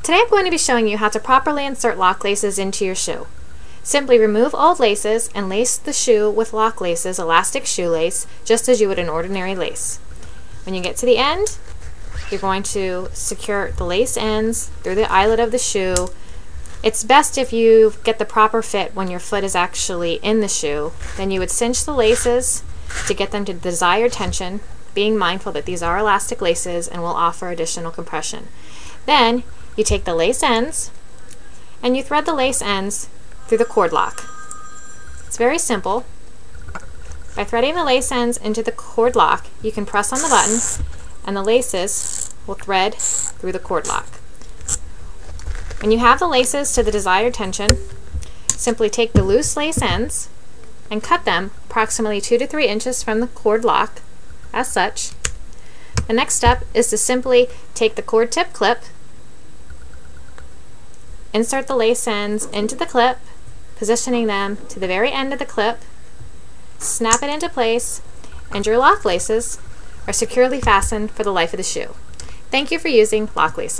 Today I'm going to be showing you how to properly insert lock laces into your shoe. Simply remove old laces and lace the shoe with lock laces, elastic shoelace, just as you would an ordinary lace. When you get to the end, you're going to secure the lace ends through the eyelet of the shoe. It's best if you get the proper fit when your foot is actually in the shoe. Then you would cinch the laces to get them to the desired tension, being mindful that these are elastic laces and will offer additional compression. Then you take the lace ends and you thread the lace ends through the cord lock. It's very simple. By threading the lace ends into the cord lock, you can press on the button and the laces will thread through the cord lock. When you have the laces to the desired tension, simply take the loose lace ends and cut them approximately 2 to 3 inches from the cord lock, as such. The next step is to simply take the cord tip clip, insert the lace ends into the clip, positioning them to the very end of the clip, snap it into place, and your lock laces are securely fastened for the life of the shoe. Thank you for using lock laces.